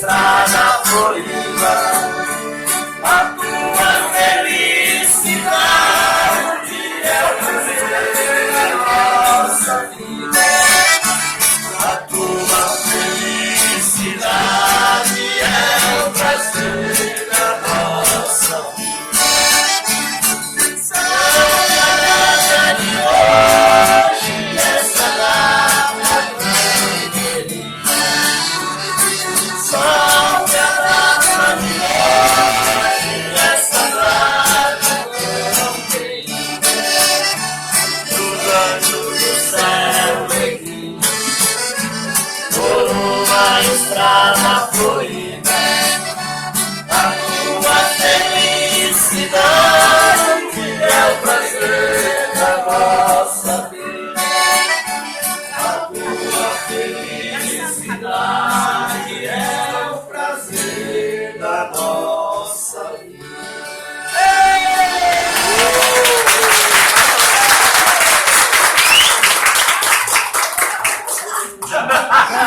estrada florida, a tua felicidade é o prazer da nossa vida. A tua felicidade é o prazer da nossa vida. Salve a data de hoje, essa data tão querida. Salve a data de hoje, essa data tão querida. Dos anjos do céu, por uma estrada florida.